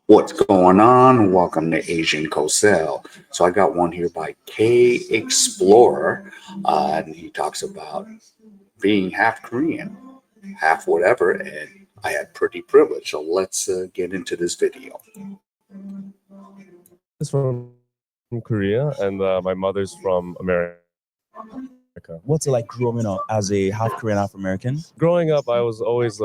What's going on? Welcome to Asian Cosell. So I got one here by K Explorer, and he talks about being half Korean, half whatever, and I had pretty privilege. So let's get into this video. Is from Korea and my mother's from America. What's it like growing up as a half Korean, half American? Growing up, I was always,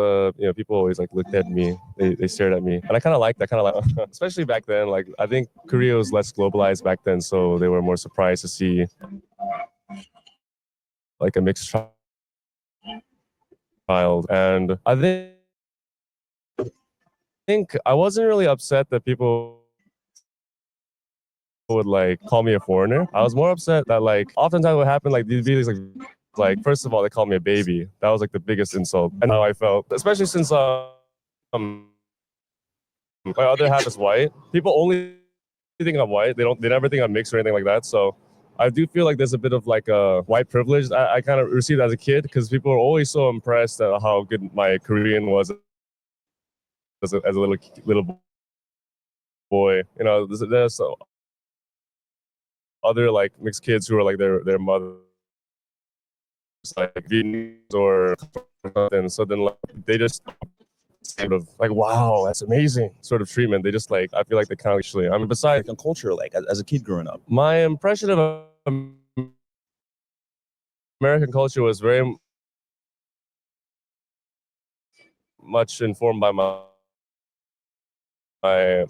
people always like looked at me. They stared at me, and I kind of liked that. Kind of like, especially back then. Like I think Korea was less globalized back then, so they were more surprised to see like a mixed child. And I think I wasn't really upset that people would like call me a foreigner. I was more upset that like oftentimes what happened like these videos like first of all they called me a baby. That was like the biggest insult, and how I felt, especially since my other half is white. People only think I'm white. They never think I'm mixed or anything like that. So I do feel like there's a bit of like a white privilege I kind of received as a kid, because people are always so impressed at how good my Korean was as a little boy. You know, there's other like mixed kids who are like their mothers like Vietnamese or something. So then like they just sort of like, wow, that's amazing sort of treatment. They just like, I feel like they kind of actually, I mean, besides American culture, like as a kid growing up? my impression of American culture was very much informed by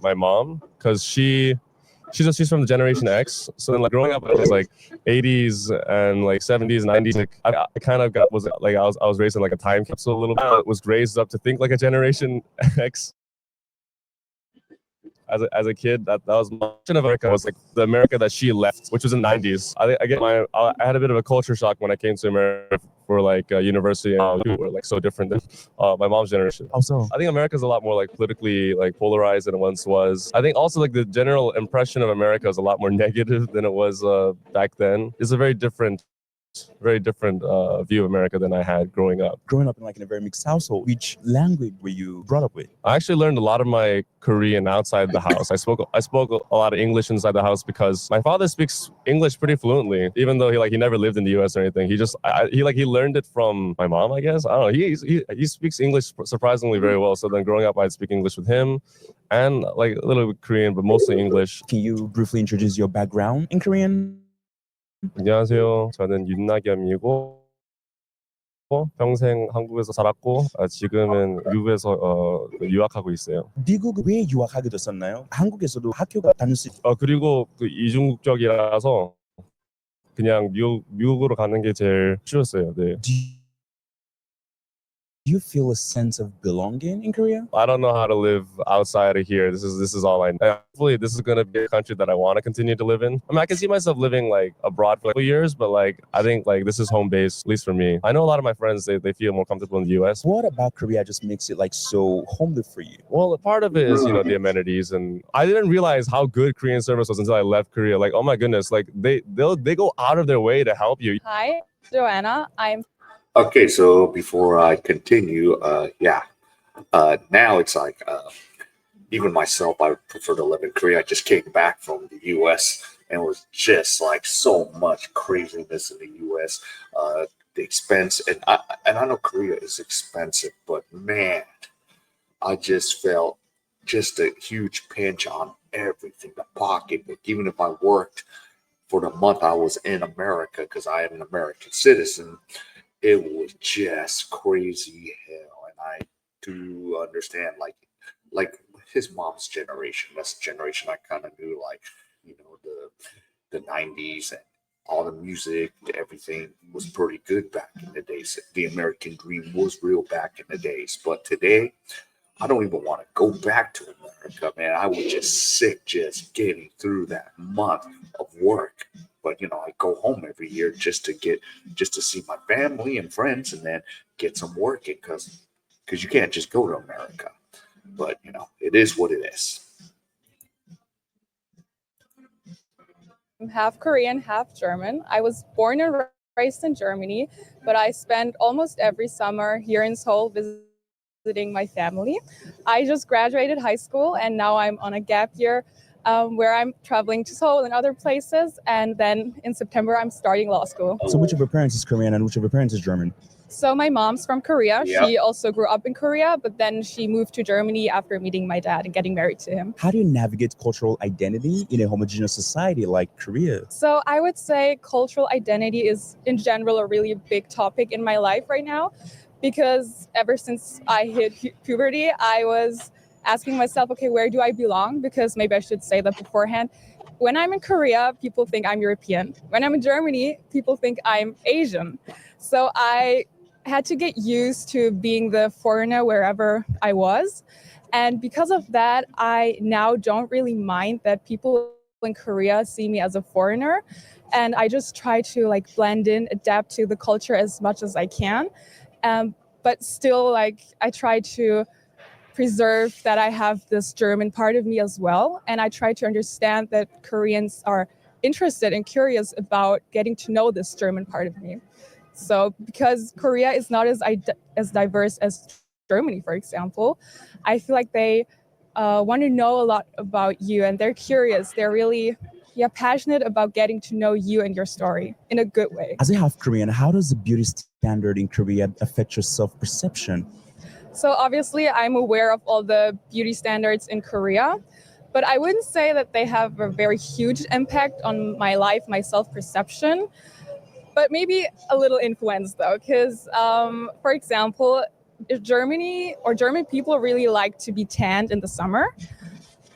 my mom, because she's from the Generation X. So then, like growing up, it was like 80s and like 70s, 90s. Like I kind of got was like I was raised in like a time capsule a little bit. I was raised up to think like a Generation X. As a kid, that was my version of America, was like the America that she left, which was in the 90s. I had a bit of a culture shock when I came to America for like university, and we were like so different than my mom's generation. Also, I think America's a lot more like politically like polarized than it once was. I think also like the general impression of America is a lot more negative than it was back then. It's a very different view of America than I had growing up. growing up in like in a very mixed household, which language were you brought up with? I actually learned a lot of my Korean outside the house. I spoke a lot of English inside the house because my father speaks English pretty fluently, even though he never lived in the U.S. or anything. He learned it from my mom, I guess. I don't know. He speaks English surprisingly very well. So then growing up, I'd speak English with him, and like a little bit Korean, but mostly English. Can you briefly introduce your background in Korean? 안녕하세요. 저는 윤낙엽이고 평생 한국에서 살았고 지금은 미국에서 유학하고 있어요. 미국 왜 유학하게 됐었나요? 한국에서도 학교가 다닐 수 그리고 그 이중국적이라서 그냥 미국으로 가는 게 제일 쉬웠어요. 네. Do you feel a sense of belonging in Korea? I don't know how to live outside of here. This is all I know. Hopefully this is gonna be a country that I want to continue to live in. I mean, I can see myself living like abroad for like years, but like I think like this is home base, at least for me. I know a lot of my friends they feel more comfortable in the US. What about Korea just makes it like so homely for you? Well, a part of it is, the amenities, and I didn't realize how good Korean service was until I left Korea. Like, oh my goodness, like they go out of their way to help you. Hi, Joanna. I'm Okay, so before I continue, now it's like even myself, I prefer to live in Korea. I just came back from the U.S. and it was just like so much craziness in the U.S. The expense, and I know Korea is expensive, but man, I just felt just a huge pinch on everything, the pocketbook. Even if I worked for the month I was in America, because I am an American citizen, it was just crazy hell. And I do understand, like his mom's generation. That's the generation I kind of knew, like the '90s, and all the music, everything was pretty good back in the days. The American dream was real back in the days, but today I don't even want to go back to America, man. I was just sick just getting through that month of work. But I go home every year just to see my family and friends, and then get some work in, because you can't just go to America. But it is what it is. half Korean, half German. I was born and raised in Germany, but I spent almost every summer here in Seoul visiting visiting my family. I just graduated high school and now I'm on a gap year where I'm traveling to Seoul and other places. And then in September, I'm starting law school. So which of your parents is Korean and which of your parents is German? So my mom's from Korea. Yeah. She also grew up in Korea, but then she moved to Germany after meeting my dad and getting married to him. How do you navigate cultural identity in a homogeneous society like Korea? So I would say cultural identity is in general a really big topic in my life right now, because ever since I hit puberty, I was asking myself, okay, where do I belong? Because maybe I should say that beforehand. When I'm in Korea, people think I'm European. When I'm in Germany, people think I'm Asian. So I had to get used to being the foreigner wherever I was. And because of that, I now don't really mind that people in Korea see me as a foreigner. And I just try to like blend in, adapt to the culture as much as I can. But still, like, I try to preserve that I have this German part of me as well. And I try to understand that Koreans are interested and curious about getting to know this German part of me. So because Korea is not as diverse as Germany, for example, I feel like they want to know a lot about you and they're curious. They're really passionate about getting to know you and your story in a good way. As a half Korean, how does the beauty standard in Korea affect your self-perception? So obviously, I'm aware of all the beauty standards in Korea, but I wouldn't say that they have a very huge impact on my life, my self-perception, but maybe a little influence though, because for example, German people really like to be tanned in the summer.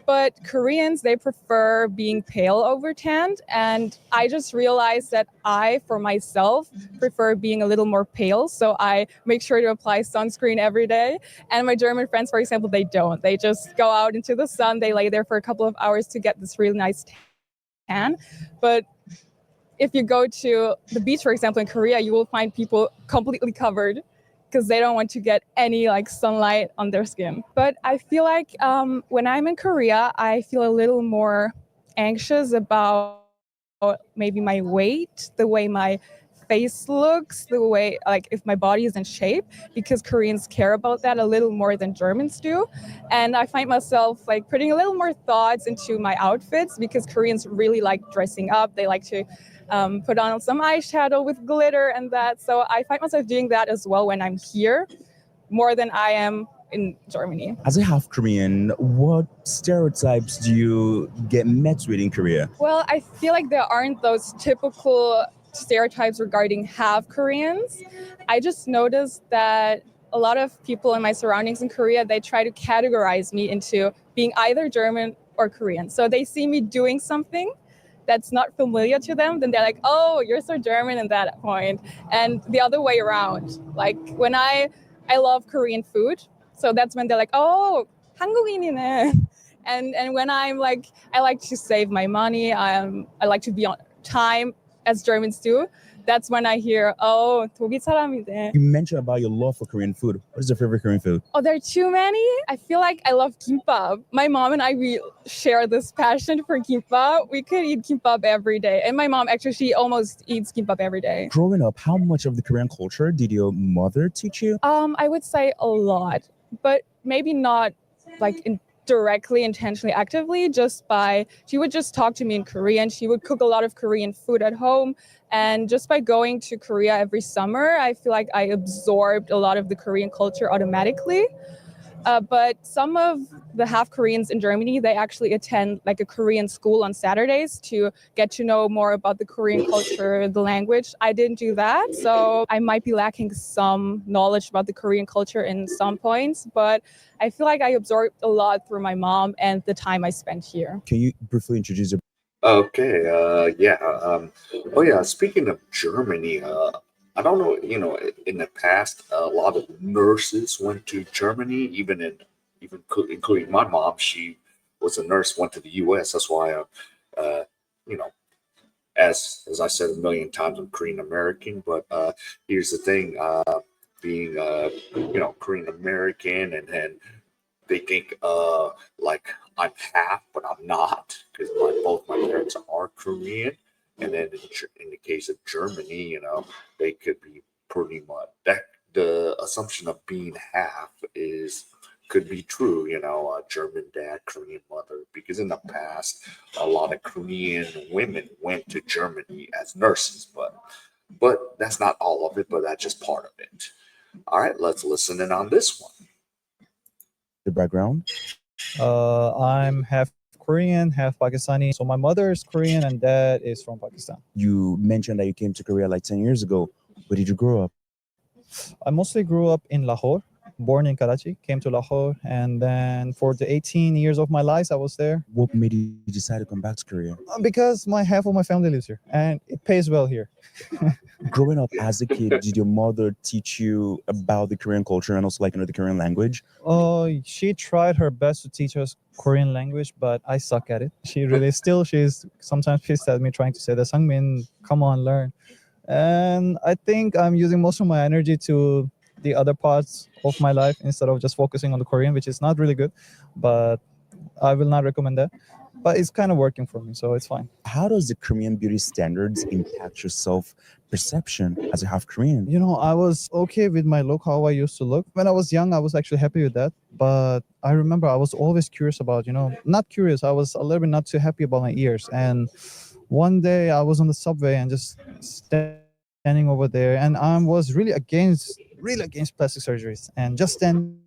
But Koreans, they prefer being pale over tanned. And I just realized that I, for myself, prefer being a little more pale. So I make sure to apply sunscreen every day. And my German friends, for example, they don't. They just go out into the sun. They lay there for a couple of hours to get this really nice tan. But if you go to the beach, for example, in Korea, you will find people completely covered because they don't want to get any like sunlight on their skin. But I feel like when I'm in Korea, I feel a little more anxious about maybe my weight, the way my face looks, the way like if my body is in shape, because Koreans care about that a little more than Germans do. And I find myself like putting a little more thoughts into my outfits because Koreans really like dressing up. They like to put on some eyeshadow with glitter and that. So I find myself doing that as well when I'm here, more than I am in Germany. As a half Korean, what stereotypes do you get met with in Korea? Well, I feel like there aren't those typical stereotypes regarding half Koreans. I just noticed that a lot of people in my surroundings in Korea, they try to categorize me into being either German or Korean. So they see me doing something that's not familiar to them, then they're like, oh, you're so German at that point. And the other way around. Like when I love Korean food, so that's when they're like, oh, 한국인이네. And when I'm like, I like to save my money, I like to be on time, as Germans do. That's when I hear, oh, 독일 사람이네. You mentioned about your love for Korean food. What is your favorite Korean food? Oh, there are too many. I feel like I love kimbap. My mom and I, we share this passion for kimbap. We could eat kimbap every day. And my mom, actually, she almost eats kimbap every day. Growing up, how much of the Korean culture did your mother teach you? I would say a lot, but maybe not like directly, intentionally, actively, she would just talk to me in Korean. She would cook a lot of Korean food at home. And just by going to Korea every summer, I feel like I absorbed a lot of the Korean culture automatically. But some of the half Koreans in Germany, they actually attend like a Korean school on Saturdays to get to know more about the Korean culture, the language. I didn't do that, so I might be lacking some knowledge about the Korean culture in some points, but I feel like I absorbed a lot through my mom and the time I spent here. Can you briefly introduce your Okay. Yeah. Oh, yeah. Speaking of Germany, I don't know. In the past, a lot of nurses went to Germany. Including my mom, she was a nurse. Went to the U.S. That's why, you know, as I said a million times, I'm Korean American. But here's the thing: being Korean American, and they think like I'm half, but I'm not because both my parents are Korean. And then in the case of Germany, they could be pretty much the assumption of being half is could be true, German dad, Korean mother, because in the past, a lot of Korean women went to Germany as nurses, but that's not all of it, but that's just part of it. All right, let's listen in on this one. The background. I'm half Korean, half Pakistani. So my mother is Korean and dad is from Pakistan. You mentioned that you came to Korea like 10 years ago. Where did you grow up? I mostly grew up in Lahore, born in Karachi, came to Lahore, and then for the 18 years of my life, I was there What made you decide to come back to Korea? because my half of my family lives here and it pays well here. Growing up as a kid, did your mother teach you about the Korean culture and also the Korean language? She tried her best to teach us Korean language, but I suck at it. She's sometimes pissed at me trying to say that Sangmin, come on, learn. And I think I'm using most of my energy to the other parts of my life instead of just focusing on the Korean, which is not really good, but I will not recommend that. But it's kind of working for me, so it's fine. How does the Korean beauty standards impact your self perception as a half Korean? I was okay with my look, how I used to look. When I was young, I was actually happy with that. But I remember I was always curious about, not curious, I was a little bit not too happy about my ears. And one day I was on the subway and just standing over there, and I was really against plastic surgeries, and just standing,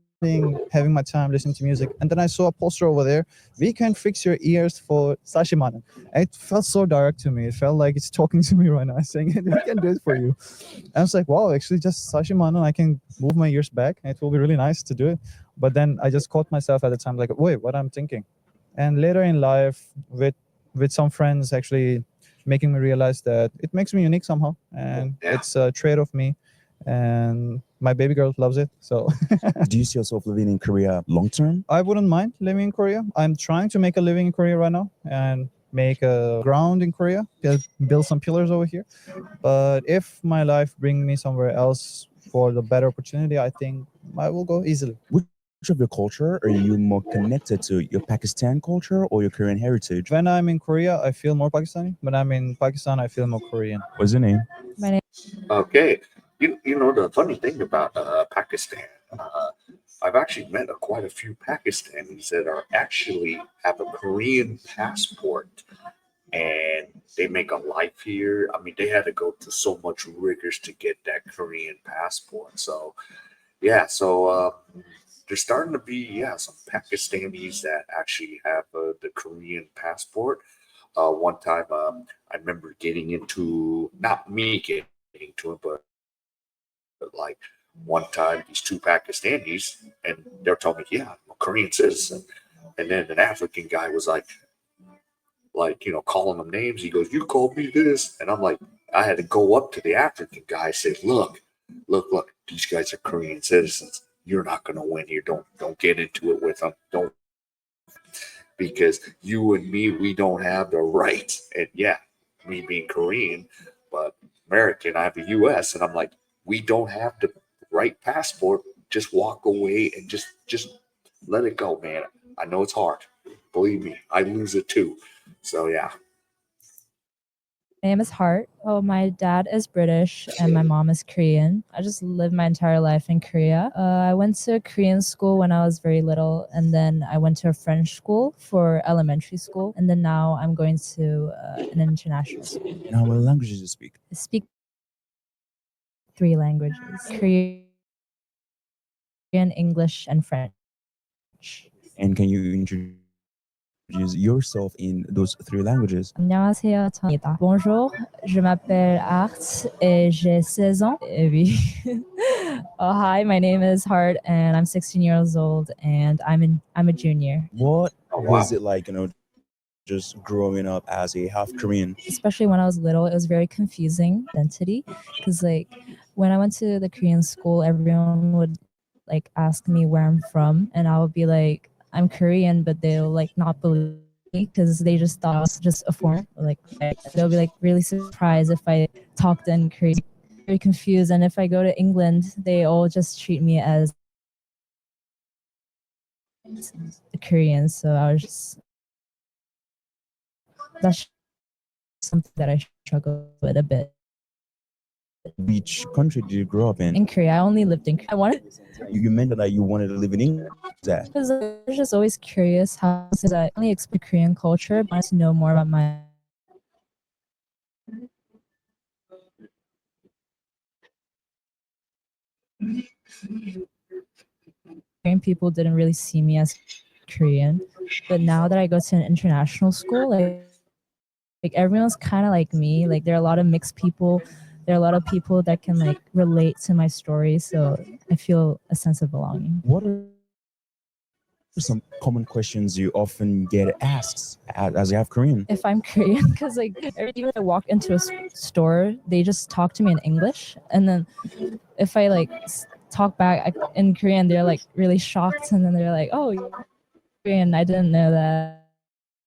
having my time, listening to music. And then I saw a poster over there. We can fix your ears for Sashimanen. And it felt so direct to me. It felt like it's talking to me right now, saying, we can do it for you. And I was like, wow, actually, just Sashimanen, I can move my ears back. And it will be really nice to do it. But then I just caught myself at the time, like, wait, what I'm thinking. And later in life, with some friends actually making me realize that it makes me unique somehow, and it's a trait of me, and my baby girl loves it. So Do you see yourself living in Korea long term? I wouldn't mind living in Korea. I'm trying to make a living in Korea right now and make a ground in Korea, build some pillars over here. But if my life brings me somewhere else for the better opportunity, I think I will go easily. Which of your culture are you more connected to, your Pakistan culture or your Korean heritage? When I'm in Korea, I feel more Pakistani. When I'm in Pakistan, I feel more Korean. What's your name? My name Okay, the funny thing about Pakistan, I've actually met quite a few Pakistanis that are actually have a Korean passport, and they make a life here. I mean, they had to go through so much rigors to get that Korean passport. So yeah, there's starting to be some Pakistanis that actually have the Korean passport. One time, I remember getting into not me getting into it, but like one time these two Pakistanis and they're telling me, yeah, I'm a Korean citizen, and then an African guy was calling them names. He goes, "You called me this," and I'm like, I had to go up to the African guy and say, "Look, these guys are Korean citizens. You're not going to win here. Don't get into it with them. Don't because you and me, we don't have the rights." And yeah, me being Korean, but American, I have a U.S. and I'm like, we don't have the right passport. Just walk away and just let it go, man. I know it's hard. Believe me, I lose it too. So yeah. name is Hart. Oh, my dad is British and my mom is Korean. I just lived my entire life in Korea. I went to Korean school when I was very little, and then I went to a French school for elementary school, and then now I'm going to an international school. Now, what languages do you speak? I speak 3 languages: Korean, English, and French. And can you introduce yourself in those 3 languages? 안녕하세요. 저입니다. Bonjour, je m'appelle Art et j'ai 16 ans. Eh oui. Hi, my name is Hart and I'm 16 years old and I'm a junior. What Oh, wow. was it like, just growing up as a half Korean? Especially when I was little, it was very confusing identity because when I went to the Korean school, everyone would ask me where I'm from, and I would be like, I'm Korean, but they'll not believe me because they just thought I was just a foreigner. They'll be really surprised if I talked in Korean. Very confused, and if I go to England, they all just treat me as a Korean. So that's something that I struggle with a bit. Which country did you grow up in? In Korea. I only lived in Korea. I wanted You mentioned that you wanted to live in England. That because I was just always curious how since I only explore Korean culture, but I wanted to know more about my Korean people didn't really see me as Korean. But now that I go to an international school, like everyone's kind of like me. Like there are a lot of mixed people. There are a lot of people that can like relate to my story. So I feel a sense of belonging. what are some common questions you often get asked as you have Korean? If I'm Korean, because like even if I walk into a store, they just talk to me in English, and then if I like talk back in Korean, they're like really shocked, and then they're like, "Oh, you're Korean, I didn't know that."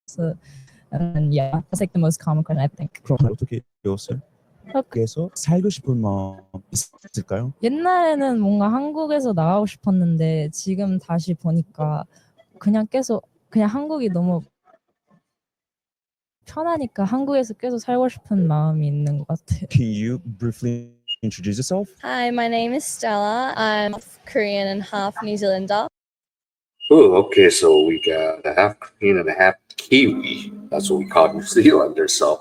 So, and then, yeah, that's like the most common question I think. 그럼 어떻게 배웠어요? 그래서 살고 싶은 마음 있을까요? 옛날에는 뭔가 한국에서 나가고 싶었는데 지금 다시 보니까 그냥 계속 그냥 한국이 너무 편하니까 한국에서 계속 살고 싶은 마음이 있는 것 같아요. Can you briefly introduce yourself? Hi, my name is Stella. I'm half Korean and half New Zealander. Oh, okay. So we got a half Korean and a half Kiwi. That's what we call New Zealanders. So,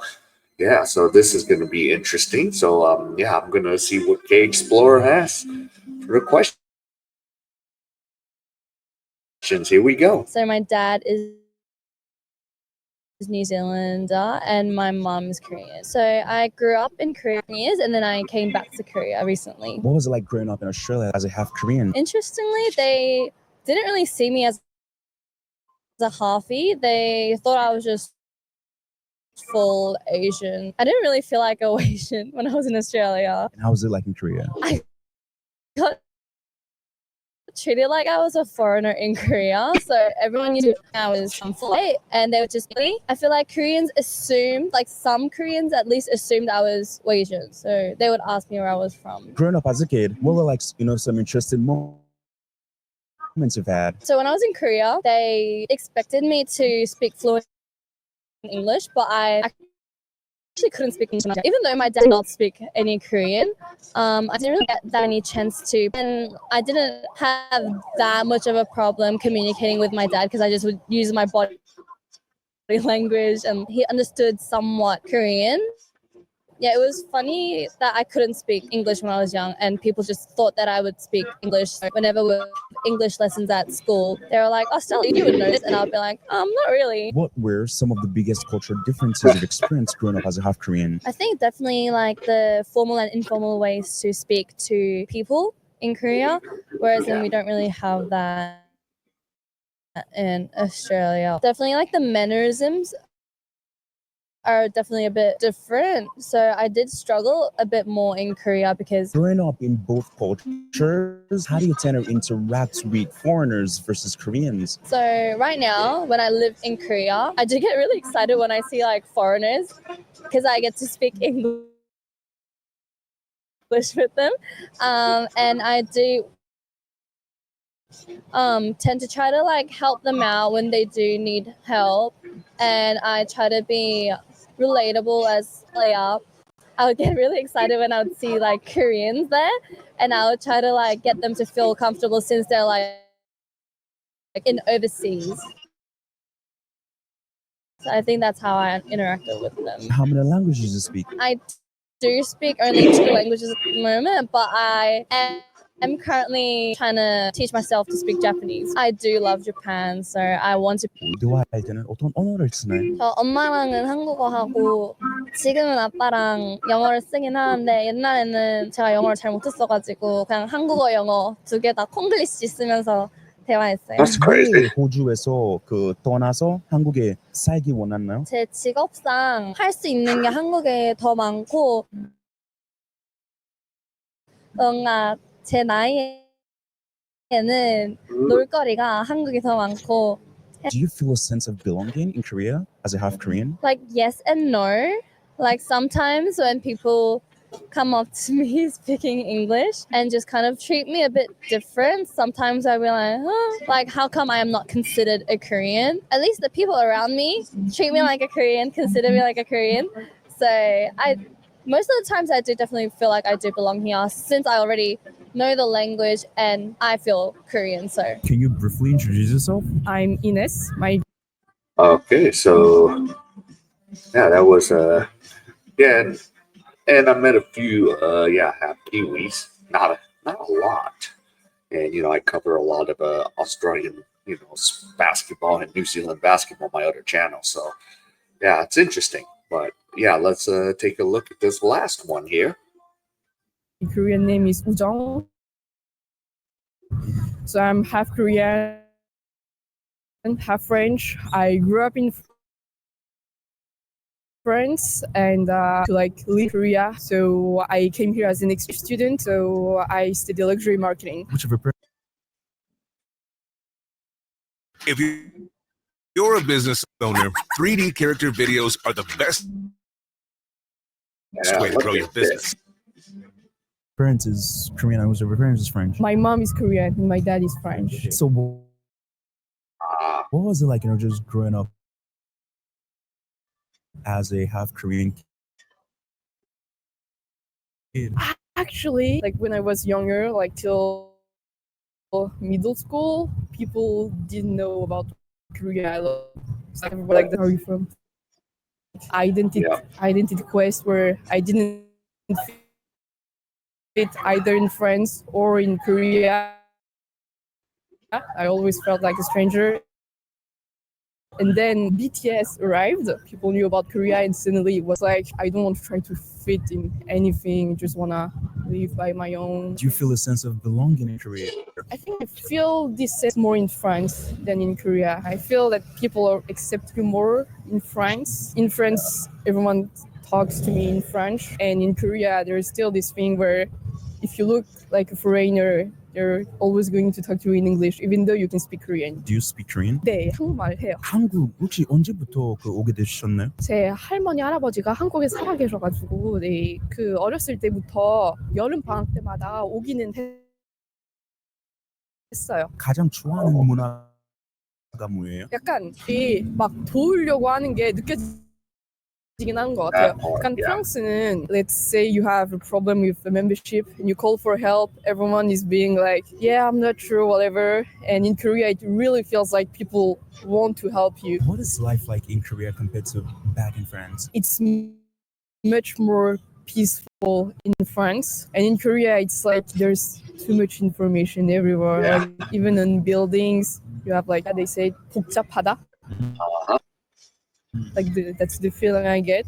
yeah. So this is going to be interesting. So, yeah, I'm going to see what K Explorer has for the questions. Here we go. So my dad is New Zealander and my mom is Korean. So I grew up in Korea for years and then I came back to Korea recently. What was it like growing up in Australia as a half Korean? Interestingly, they didn't really see me as a halfie. They thought I was just full Asian. I didn't really feel like a Asian when I was in Australia. And how was it like in Korea? I got treated like I was a foreigner in Korea. So everyone knew I was from flight and they would just me. I feel like Koreans assumed, like some Koreans at least assumed I was Asian. So they would ask me where I was from. Growing up as a kid, what were like some interesting moments you've had? So when I was in Korea, they expected me to speak fluent English, but I actually couldn't speak English. Even though my dad did not speak any Korean, I didn't really get that many chance to. And I didn't have that much of a problem communicating with my dad because I just would use my body language and he understood somewhat Korean. Yeah, it was funny that I couldn't speak English when I was young and people just thought that I would speak English. So whenever we were English lessons at school, they were like, "Oh, Stella, you would know this," and I'd be like, "Not really." What were some of the biggest cultural differences you've experienced growing up as a half Korean? I think definitely like the formal and informal ways to speak to people in Korea, whereas then we don't really have that in Australia. Definitely like the mannerisms are definitely a bit different. So I did struggle a bit more in Korea because Growing up in both cultures, how do you tend to interact with foreigners versus Koreans? so right now when I live in Korea, I do get really excited when I see like foreigners because I get to speak English with them. And I do tend to try to like help them out when they do need help, and I try to be relatable as they are. I would get really excited when I would see like Koreans there, and I would try to like get them to feel comfortable since they're like in overseas. So I think that's how I interacted with them. How many languages do you speak? I do speak only 2 languages at the moment, but I am currently trying to teach myself to speak Japanese. I do love Japan, so I want to. 대화할 때는 어떤 언어를 쓰나요? 저 엄마랑은 한국어 하고 지금은 아빠랑 영어를 쓰긴 하는데 옛날에는 제가 영어를 잘 못했어가지고 그냥 한국어, 영어 2 개 다 콩글리시 쓰면서 대화했어요. That's crazy. 왜 호주에서 떠나서 한국에 살기 원했나요? 제 직업상 할 수 있는 게 한국에 더 많고 뭔가 제 나이에는 놀거리가 한국이 더 많고. Do you feel a sense of belonging in Korea as a half Korean? Like yes and no. Like sometimes when people come up to me speaking English and just kind of treat me a bit different, sometimes I be like, like how come I am not considered a Korean? At least the people around me treat me like a Korean, consider me like a Korean. So I most of the times I do definitely feel like I do belong here since I already know the language and I feel Korean. So Can you briefly introduce yourself? I'm Ines. My Okay, so yeah, that was yeah, and I met a few half Kiwis, not a lot, and I cover a lot of Australian basketball and New Zealand basketball on my other channel. So yeah, it's interesting. But yeah, let's take a look at this last one here. Korean name is Ujong. So I'm half Korean, half French. I grew up in France and to like leave Korea. So I came here as an exchange student. So I study luxury marketing. Which of your parents? If you're a business owner, 3D character videos are the best way to Look grow your at this. business. Parents is Korean and which of your parents is French? My mom is Korean and my dad is French. So Ah, what was it like, just growing up as a half Korean kid? Actually, like when I was younger, like till middle school, people didn't know about Korea. Like, where are you from? Identity quest where I didn't fit either in France or in Korea. I always felt like a stranger. And then BTS arrived, people knew about Korea, and suddenly it was like, I don't want to try to fit in anything, just want to live by my own. Do you feel a sense of belonging in Korea? I think I feel this sense more in France than in Korea. I feel that people accept you more in France. In France, everyone talks to me in French. And in Korea, there is still this thing where if you look like a foreigner, they're always going to talk to you in English, even though you can speak Korean. Do you speak Korean? 네, 한국말 해요. 한국 혹시 언제부터 오게 되셨나요? 제 할머니 할아버지가 한국에 살아 계셔가지고 그 어렸을 때부터 여름 방학 때마다 오기는 했어요. 가장 좋아하는 문화가 뭐예요? 약간 막 도우려고 하는 게 느껴지긴 하는 것 같아요. 약간 프랑스는 let's say you have a problem with the membership and you call for help, everyone is being like, yeah, I'm not sure, whatever. And in Korea, it really feels like people want to help you. What is life like in Korea compared to back in France? It's much more peaceful in France, and in Korea it's like there's too much information everywhere. Yeah. Like even on buildings you have like they say 복잡하다. Like that's the feeling I get.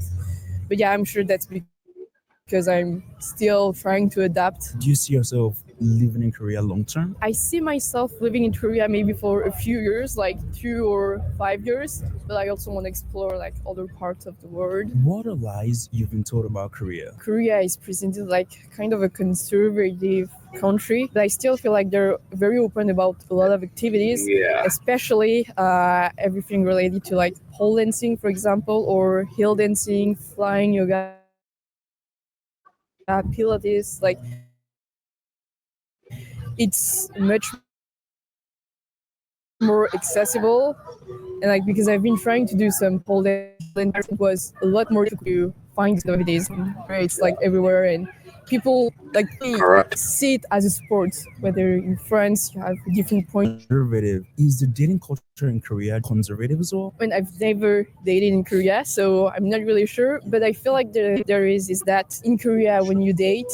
But yeah, I'm sure that's because I'm still trying to adapt. Do you see yourself living in Korea long term? I see myself living in Korea maybe for a few years, like 2 or 5 years, but I also want to explore like other parts of the world. What are lies you've been told about Korea? Korea is presented like kind of a conservative country, but I still feel like they're very open about a lot of activities, yeah. especially everything related to like pole dancing, for example, or hill dancing, flying yoga, Pilates. Like it's much more accessible, and like because I've been trying to do some pole dancing, it was a lot more difficult to find nowadays. Where it's like everywhere, and people like Correct. see it as a sport. Whether in France you have different points. Conservative. Is the dating culture in Korea conservative as well? When I've never dated in Korea, so I'm not really sure. But I feel like there is that in Korea when you date,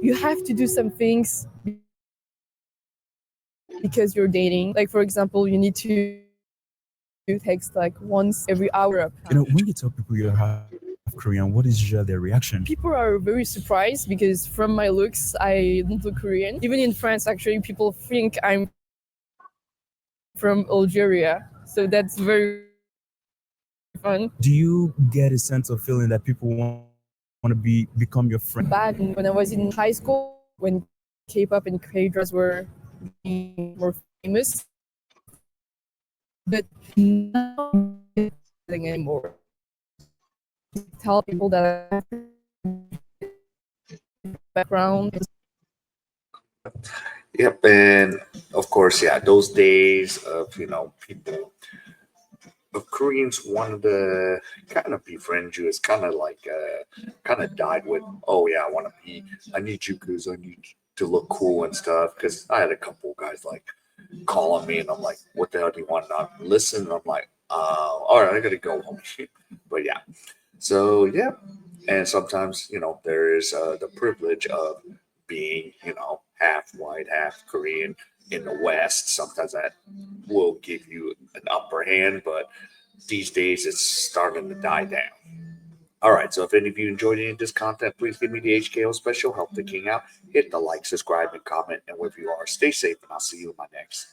you have to do some things because you're dating. Like for example, you need to text like once every hour. When you tell people you're half Korean, what is usually their reaction? People are very surprised because from my looks, I don't look Korean. Even in France, actually, people think I'm from Algeria. So that's very fun. Do you get a sense of feeling that people want to become your friend? Back when I was in high school, when K-pop and K-dramas were being more famous, but now anymore. Tell people that background. Yep, and of course, yeah, those days of people Koreans wanted to kind of befriend you. It's kind of like kind of died with, oh yeah, I need you because I need to look cool and stuff. Because I had a couple guys like calling me, and I'm like, what the hell do you want? Not listen. And I'm like, all right, I gotta go home. But yeah, so yeah, and sometimes there is the privilege of being half white, half Korean in the West. Sometimes that will give you an upper hand, but these days it's starting to die down. All right, so if any of you enjoyed any of this content, please give me the HKO special, help the king out, hit the like, subscribe, and comment, and wherever you are, stay safe, and I'll see you in my next